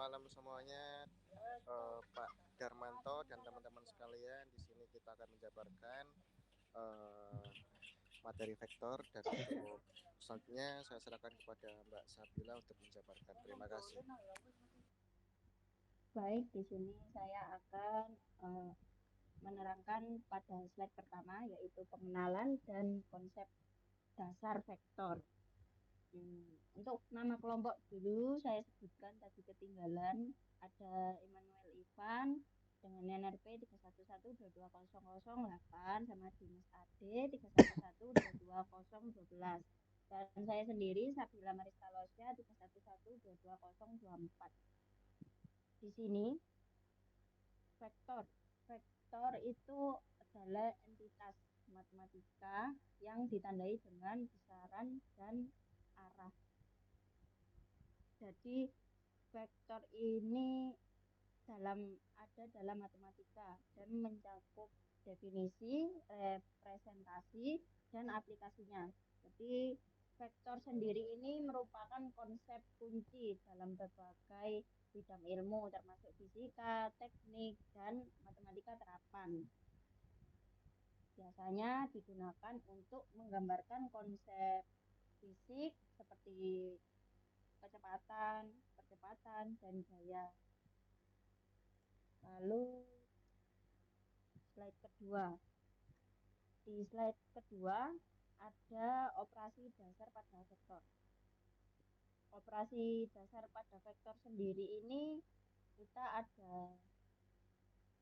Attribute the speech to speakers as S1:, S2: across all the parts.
S1: malam semuanya, Pak Darmanto dan teman-teman sekalian. Di sini kita akan menjabarkan eh, materi vektor dan untuk selanjutnya saya serahkan kepada Mbak Sabila untuk menjabarkan. Terima kasih.
S2: Baik, di sini saya akan eh, menerangkan pada slide pertama, yaitu pengenalan dan konsep dasar vektor. Untuk nama kelompok dulu saya sebutkan tadi ketinggalan, ada Immanuel Ivan dengan NRP 3112208 sama Dimas Ade 3112212, dan saya sendiri Sabila Mariska Losya 3112224. Di sini vektor. Vektor itu adalah entitas matematika yang ditandai dengan besaran dan arah. Jadi vektor ini ada dalam matematika dan mencakup definisi, representasi, dan aplikasinya. Jadi vektor sendiri ini merupakan konsep kunci dalam berbagai bidang ilmu termasuk fisika, teknik, dan matematika terapan. Biasanya digunakan untuk menggambarkan konsep fisik seperti kecepatan, percepatan, dan gaya. Lalu slide kedua. Di slide kedua ada operasi dasar pada vektor. Operasi dasar pada vektor sendiri ini kita ada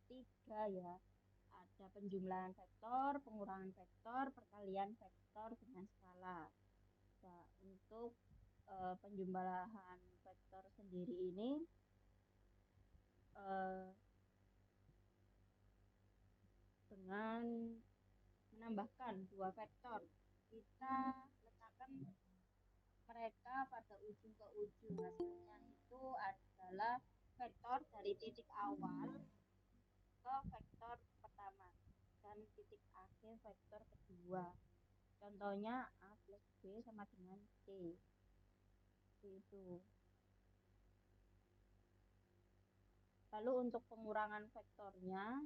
S2: 3 ya. Ada penjumlahan vektor, pengurangan vektor, perkalian vektor dengan skala. Nah, untuk penjumlahan vektor sendiri ini eh, dengan menambahkan 2 vektor, kita letakkan mereka pada ujung ke ujung. Hasilnya itu adalah vektor dari titik awal ke vektor pertama dan titik akhir vektor kedua. Contohnya A plus B sama dengan C. Itu. Lalu untuk pengurangan vektornya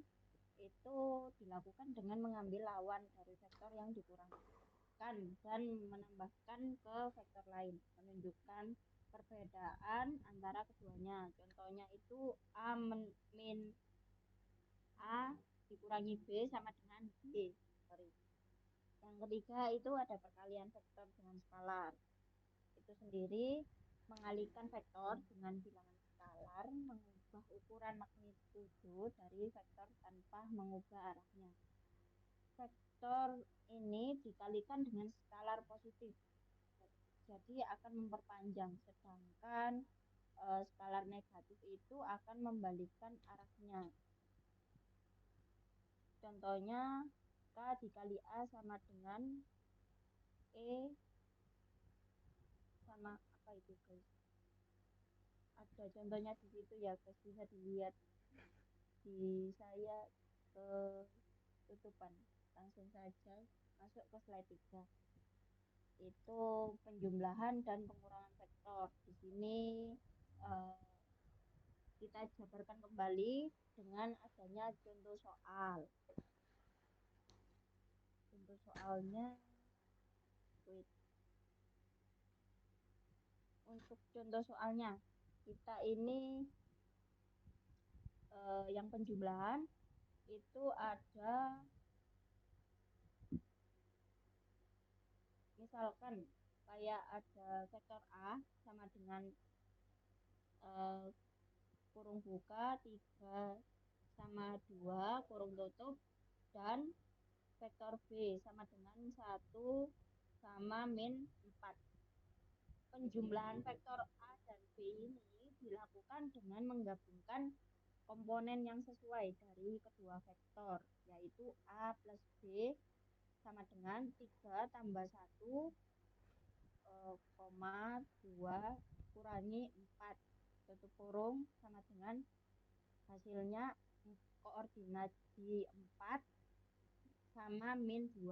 S2: itu dilakukan dengan mengambil lawan dari vektor yang dikurangkan dan menambahkan ke vektor lain, menunjukkan perbedaan antara keduanya. Contohnya itu min A dikurangi B sama dengan B. Sorry. Yang ketiga itu ada perkalian vektor dengan skalar. Itu sendiri mengalihkan vektor dengan bilangan skalar, mengubah ukuran magnitudo dari vektor tanpa mengubah arahnya. Vektor ini dikalikan dengan skalar positif, jadi akan memperpanjang, sedangkan skalar negatif itu akan membalikkan arahnya. Contohnya K dikali A sama dengan E sama apa itu guys? Ada contohnya di situ ya guys, bisa dilihat di saya ke tutupan. Langsung saja masuk ke slide 3. Itu penjumlahan dan pengurangan vektor. Di sini eh, kita jabarkan kembali dengan adanya contoh soal. Contoh soalnya, wait. Untuk contoh soalnya, kita ini yang penjumlahan itu ada, misalkan kayak ada vektor A sama dengan eh, kurung buka 3 sama 2 kurung tutup, dan vektor B sama dengan 1 sama min 4. Penjumlahan vektor A dan B ini dilakukan dengan menggabungkan komponen yang sesuai dari kedua vektor, yaitu A plus B sama dengan 3 tambah 1, 2 kurangi 4 tutup kurung sama dengan hasilnya koordinat di 4 sama min 2.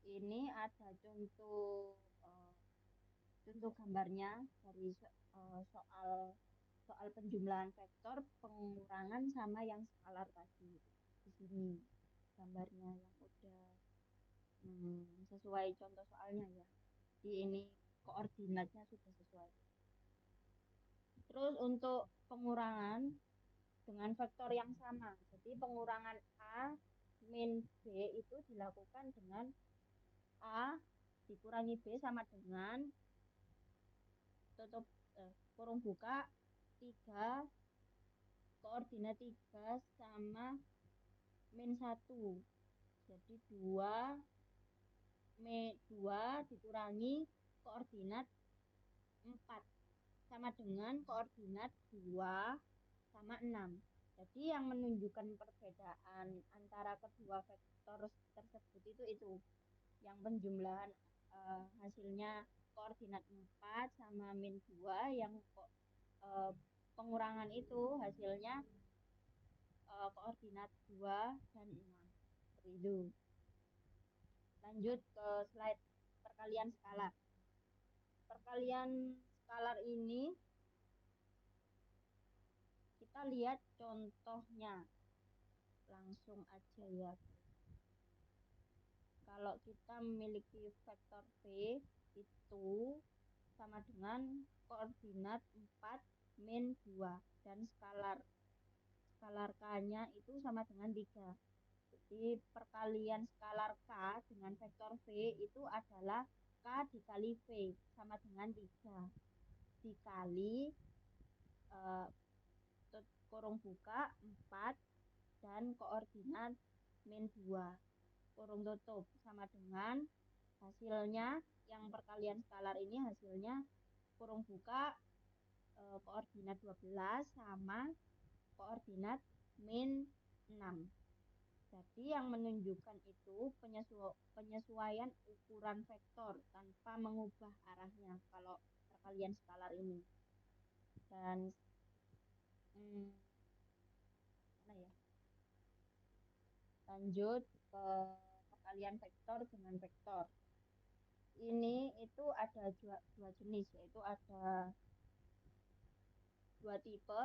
S2: Ini ada contoh gambarnya dari soal soal penjumlahan vektor, pengurangan sama yang skalar tadi. Di sini gambarnya yang udah sesuai contoh soalnya ya. Di ini koordinatnya sudah sesuai. Terus untuk pengurangan dengan vektor yang sama. Jadi pengurangan A min B itu dilakukan dengan A dikurangi B sama dengan tutup kurung buka 3 koordinat 3 sama min 1. Jadi 2 dikurangi koordinat 4 sama dengan koordinat 2 sama 6. Jadi yang menunjukkan perbedaan antara kedua vektor tersebut itu yang penjumlahan hasilnya koordinat 4 sama min 2, yang pengurangan itu hasilnya koordinat 2 dan 6. Seperti itu. Lanjut ke slide perkalian skalar. Perkalian skalar ini kita lihat contohnya langsung aja ya. Kalau kita memiliki vektor P itu sama dengan koordinat 4 min 2 dan skalar K-nya itu sama dengan 3. Jadi perkalian skalar K dengan vektor V itu adalah K dikali V sama dengan 3 dikali kurung buka 4 dan koordinat min 2 kurung tutup sama dengan hasilnya yang perkalian skalar ini hasilnya kurung buka koordinat 12 sama koordinat min 6. Jadi yang menunjukkan itu penyesuaian ukuran vektor tanpa mengubah arahnya kalau perkalian skalar ini. Dan mana ya? Lanjut ke perkalian vektor dengan vektor. Ini itu ada dua jenis, yaitu ada dua tipe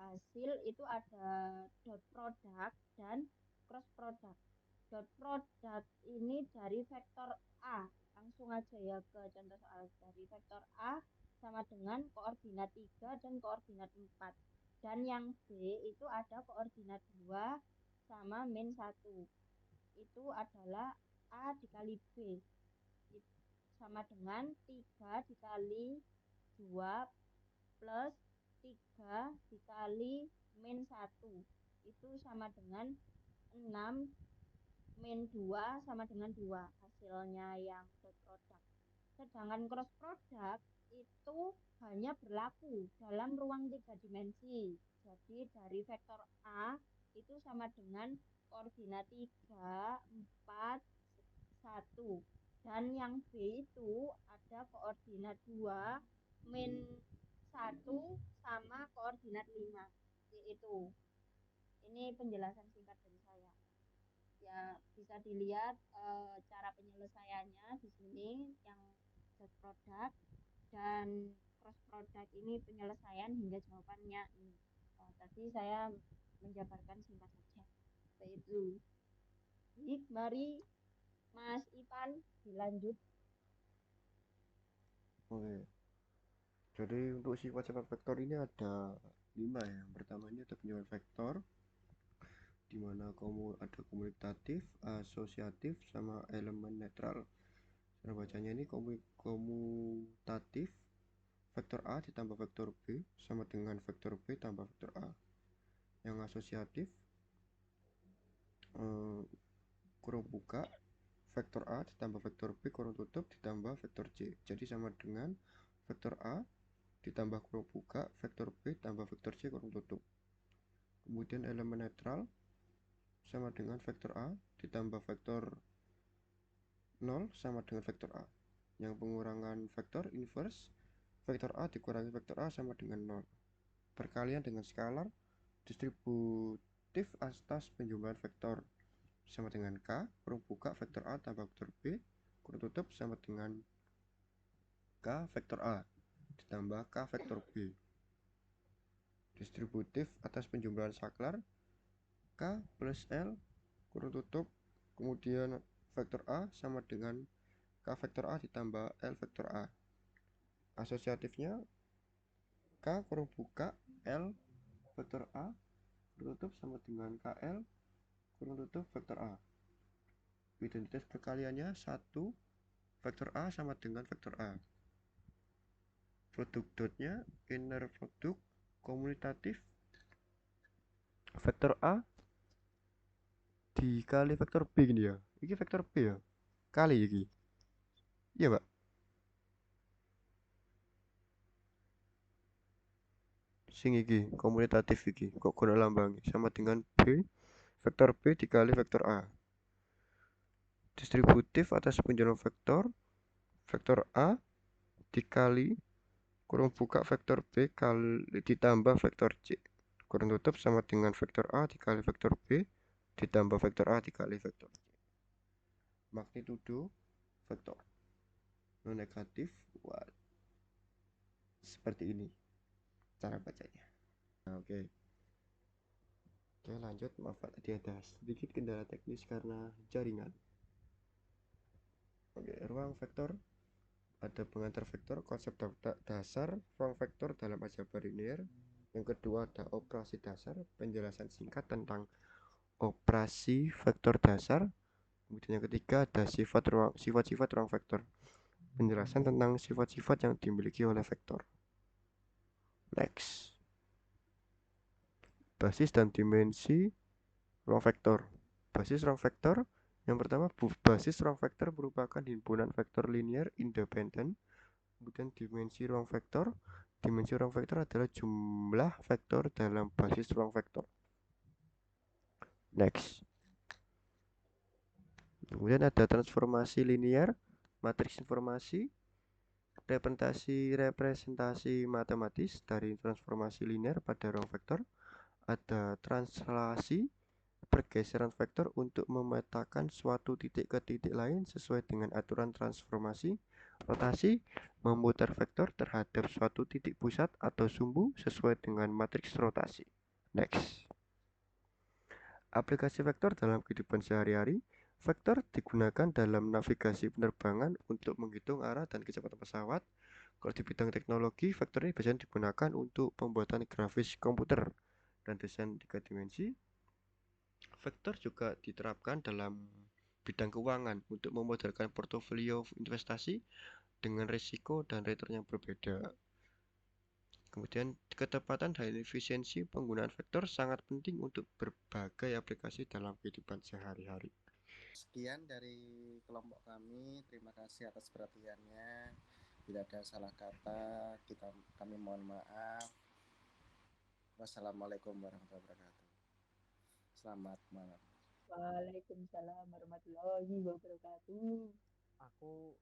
S2: hasil, itu ada dot product dan cross product. Dot product ini dari vektor A. Langsung aja ya ke contoh soal. Dari vektor A sama dengan koordinat 3 dan koordinat 4. Dan yang B itu ada koordinat 2 sama min 1. Itu adalah A dikali B. Sama dengan 3 dikali 2 plus 3 dikali min 1. Itu sama dengan 6 min 2 sama dengan 2. Hasilnya yang dot product. Sedangkan cross product itu hanya berlaku dalam ruang 3 dimensi. Jadi dari vektor A itu sama dengan koordinat 3, 4, 1. Dan yang B itu ada koordinat 2, min 1 sama koordinat 5. Itu. Ini penjelasan singkat dari saya. Ya, bisa dilihat cara penyelesaiannya di sini yang dot product dan cross product ini penyelesaian hingga jawabannya ini. Tadi saya menjabarkan singkat saja. Seperti itu. Jadi, mari Mas Ipan dilanjut.
S3: Oke. Jadi untuk sifat-sifat vektor ini ada 5 ya. Yang pertama ini ada penjumlahan vektor, di mana ada komutatif, asosiatif, sama elemen netral. Cara bacanya ini komutatif, vektor A ditambah vektor B sama dengan vektor B tambah vektor A. Yang asosiatif, kurung buka, vektor A ditambah vektor B kurung tutup ditambah vektor C. Jadi sama dengan vektor A ditambah kurung buka, vektor B tambah vektor C kurung tutup. Kemudian elemen netral sama dengan vektor A ditambah vektor 0 sama dengan vektor A. Yang pengurangan vektor inverse, vektor A dikurangi vektor A sama dengan 0. Perkalian dengan skalar distributif atas penjumlahan vektor sama dengan K, kurung buka vektor A tambah vektor B, kurung tutup sama dengan K vektor A ditambah K vektor B. distributif atas penjumlahan saklar K plus L kurung tutup, kemudian vektor A sama dengan K vektor A ditambah L vektor A. Asosiatifnya K kurung buka L vektor A kurung tutup sama dengan KL kurung tutup vektor A. Identitas perkaliannya 1 vektor A sama dengan vektor A. Produk dotnya inner produk komutatif vektor A dikali vektor B gini ya. Ini vektor B ya. Kali ini. Iya, Pak. Sing iki komutatif iki kok guna lambangi sama dengan B vektor B dikali vektor A. Distributif atas penjumlahan vektor A dikali kurung buka vektor B kali ditambah vektor C kurung tutup sama dengan vektor A dikali vektor B ditambah vektor A dikali vektor C. Magnitudo vektor non negatif seperti ini cara bacanya. Nah, oke, lanjut. Maaf Pak, tadi ada sedikit kendala teknis karena jaringan. Oke, ruang vektor ada pengantar vektor, konsep dasar ruang vektor dalam aljabar linear. Yang kedua ada operasi dasar, penjelasan singkat tentang operasi vektor dasar. Kemudian yang ketiga ada sifat-sifat ruang vektor, penjelasan tentang sifat-sifat yang dimiliki oleh vektor. Next, basis dan dimensi ruang vektor. Basis ruang vektor yang pertama, basis ruang vektor merupakan himpunan vektor linear independen. Kemudian dimensi ruang vektor adalah jumlah vektor dalam basis ruang vektor. Next, kemudian ada transformasi linear, matriks informasi, representasi matematis dari transformasi linear pada ruang vektor. Ada translasi, pergeseran vektor untuk memetakan suatu titik ke titik lain sesuai dengan aturan transformasi. Rotasi, memutar vektor terhadap suatu titik pusat atau sumbu sesuai dengan matriks rotasi. Next, aplikasi vektor dalam kehidupan sehari-hari. Vektor digunakan dalam navigasi penerbangan untuk menghitung arah dan kecepatan pesawat. Kalau di bidang teknologi, vektor ini biasanya digunakan untuk pembuatan grafis komputer dan desain 3 dimensi. Vektor juga diterapkan dalam bidang keuangan untuk memodelkan portofolio investasi dengan risiko dan return yang berbeda. Kemudian ketepatan dan efisiensi penggunaan vektor sangat penting untuk berbagai aplikasi dalam kehidupan sehari-hari.
S1: Sekian dari kelompok kami. Terima kasih atas perhatiannya. Bila ada salah kata, kami mohon maaf. Wassalamualaikum warahmatullahi wabarakatuh. Selamat malam.
S2: Waalaikumsalam warahmatullahi wabarakatuh.
S4: Aku